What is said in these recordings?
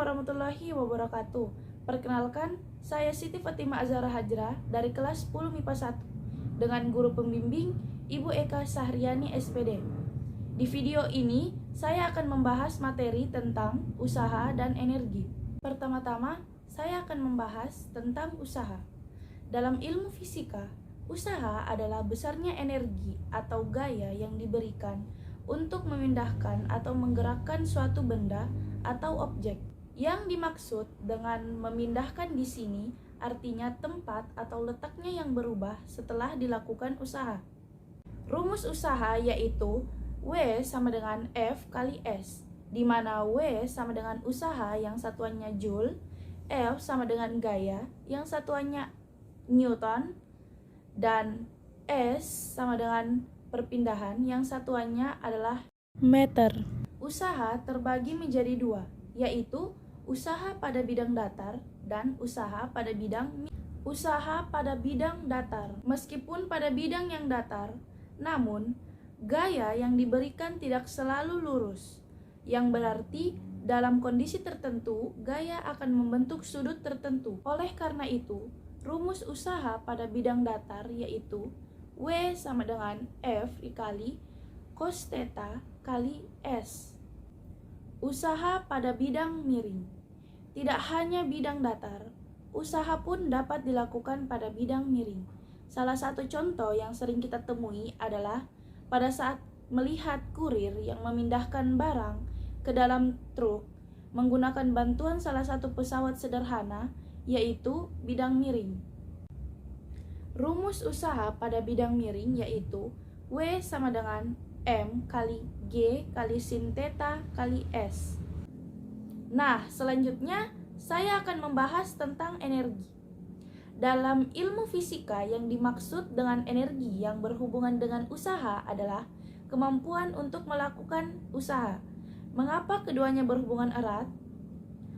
warahmatullahi wabarakatuh. Perkenalkan, saya Siti Fatima Azhara Hajra dari kelas 10 MIPA 1 dengan guru pembimbing Ibu Eka Sahriani SPD. Di video ini, saya akan membahas materi tentang usaha dan energi. Pertama-tama, saya akan membahas tentang usaha. Dalam ilmu fisika, usaha adalah besarnya energi atau gaya yang diberikan untuk memindahkan atau menggerakkan suatu benda atau objek. Yang dimaksud dengan memindahkan di sini artinya tempat atau letaknya yang berubah setelah dilakukan usaha. Rumus usaha yaitu W sama dengan F kali S, di mana W sama dengan usaha yang satuannya Joule, F sama dengan gaya yang satuannya Newton, dan S sama dengan perpindahan yang satuannya adalah meter. Usaha terbagi menjadi dua, yaitu usaha pada bidang datar dan usaha pada bidang datar. Meskipun pada bidang yang datar, namun gaya yang diberikan tidak selalu lurus, yang berarti dalam kondisi tertentu gaya akan membentuk sudut tertentu. Oleh karena itu, rumus usaha pada bidang datar yaitu W sama dengan F dikali cos theta kali S. Usaha pada bidang miring. Tidak hanya bidang datar, usaha pun dapat dilakukan pada bidang miring. Salah satu contoh yang sering kita temui adalah pada saat melihat kurir yang memindahkan barang ke dalam truk menggunakan bantuan salah satu pesawat sederhana, yaitu bidang miring. Rumus usaha pada bidang miring yaitu W sama dengan M kali G kali sin theta kali S. Nah, selanjutnya saya akan membahas tentang energi. Dalam ilmu fisika yang dimaksud dengan energi yang berhubungan dengan usaha adalah kemampuan untuk melakukan usaha. Mengapa keduanya berhubungan erat?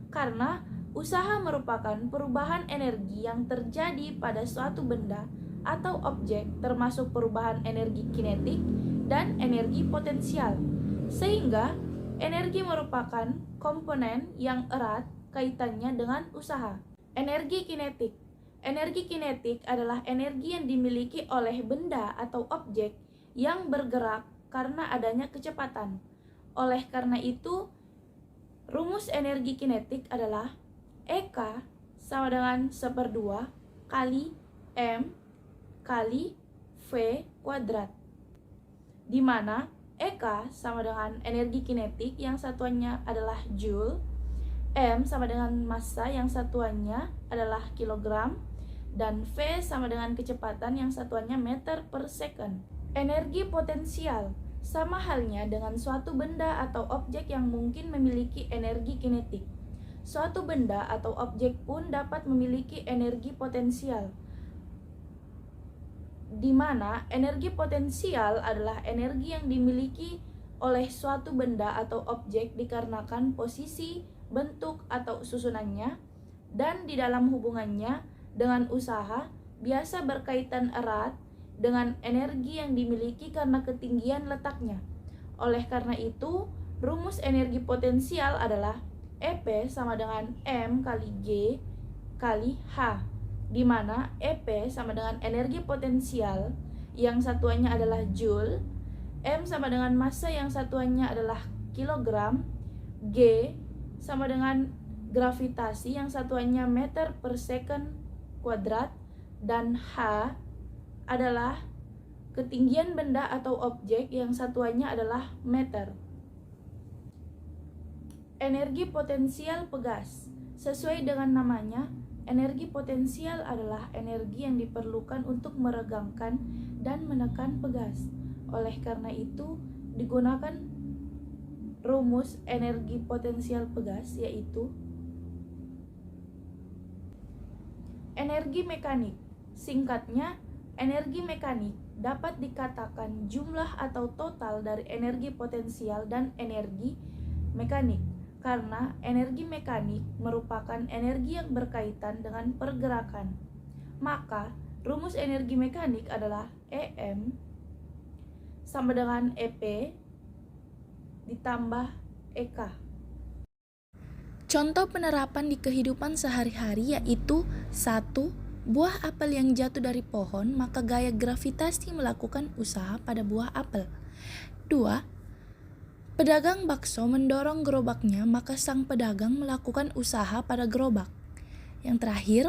Karena usaha merupakan perubahan energi yang terjadi pada suatu benda atau objek, termasuk perubahan energi kinetik dan energi potensial. Sehingga energi merupakan komponen yang erat kaitannya dengan usaha. Energi kinetik. Energi kinetik adalah energi yang dimiliki oleh benda atau objek yang bergerak karena adanya kecepatan. Oleh karena itu, rumus energi kinetik adalah EK sama dengan 1/2 kali M kali V kuadrat, di mana EK sama dengan energi kinetik yang satuannya adalah Joule, M sama dengan massa yang satuannya adalah kilogram, dan V sama dengan kecepatan yang satuannya meter per second. Energi potensial sama halnya dengan suatu benda atau objek yang mungkin memiliki energi kinetik. Suatu benda atau objek pun dapat memiliki energi potensial, di mana energi potensial adalah energi yang dimiliki oleh suatu benda atau objek dikarenakan posisi, bentuk, atau susunannya, dan di dalam hubungannya dengan usaha biasa berkaitan erat dengan energi yang dimiliki karena ketinggian letaknya. Oleh karena itu, rumus energi potensial adalah EP sama dengan M kali G kali H, di mana EP sama dengan energi potensial yang satuannya adalah Joule, M sama dengan massa yang satuannya adalah kilogram, G sama dengan gravitasi yang satuannya meter per second kuadrat, dan H adalah ketinggian benda atau objek yang satuannya adalah meter. Energi potensial pegas. Sesuai dengan namanya, energi potensial adalah energi yang diperlukan untuk meregangkan dan menekan pegas. Oleh karena itu, digunakan rumus energi potensial pegas yaitu energi mekanik. Singkatnya, energi mekanik dapat dikatakan jumlah atau total dari energi potensial dan energi mekanik, karena energi mekanik merupakan energi yang berkaitan dengan pergerakan. Maka, rumus energi mekanik adalah EM sama dengan EP ditambah EK. Contoh penerapan di kehidupan sehari-hari yaitu 1. Buah apel yang jatuh dari pohon, maka gaya gravitasi melakukan usaha pada buah apel. 2. Pedagang bakso mendorong gerobaknya, maka sang pedagang melakukan usaha pada gerobak. Yang terakhir,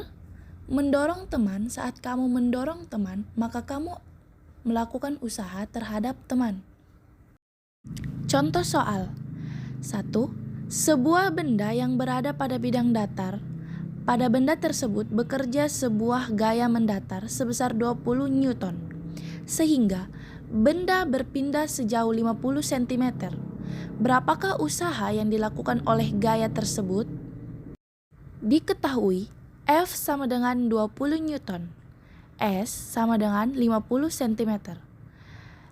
mendorong teman. Saat kamu mendorong teman, maka kamu melakukan usaha terhadap teman. Contoh soal. 1. Sebuah benda yang berada pada bidang datar. Pada benda tersebut bekerja sebuah gaya mendatar sebesar 20 Newton, sehingga benda berpindah sejauh 50 cm. Berapakah usaha yang dilakukan oleh gaya tersebut? Diketahui F sama dengan 20 Newton, S sama dengan 50 cm.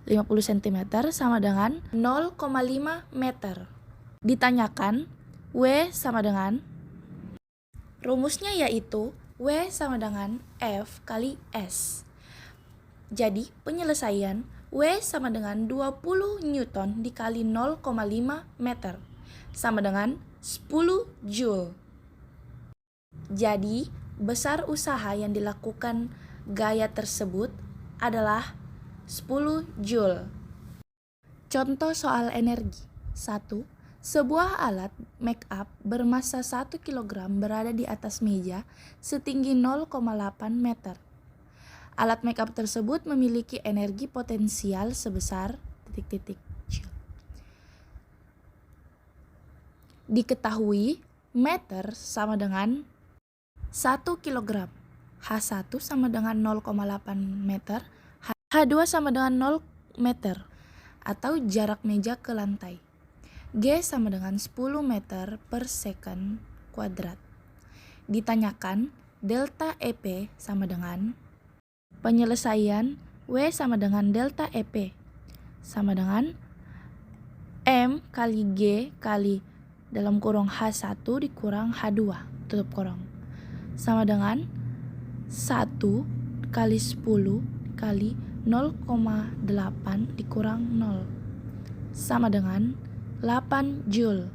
50 cm sama dengan 0,5 meter. Ditanyakan W sama dengan, rumusnya yaitu W sama dengan F kali S. Jadi penyelesaian W sama dengan 20 Newton dikali 0,5 meter sama dengan 10 Joule. Jadi besar usaha yang dilakukan gaya tersebut adalah 10 Joule. Contoh soal energi. 1. Sebuah alat make up bermasa 1 kg berada di atas meja setinggi 0,8 meter. Alat make up tersebut memiliki energi potensial sebesar ... Diketahui meter sama dengan 1 kg, H1 sama dengan 0,8 meter, H2 sama dengan 0 meter, atau jarak meja ke lantai. G sama dengan 10 meter per second kuadrat. Ditanyakan delta EP sama dengan, penyelesaian W sama dengan delta EP sama dengan M kali G kali dalam kurung H1 dikurang H2 tutup kurung sama dengan 1 kali 10 kali 0,8 dikurang 0 sama dengan 8 Joule.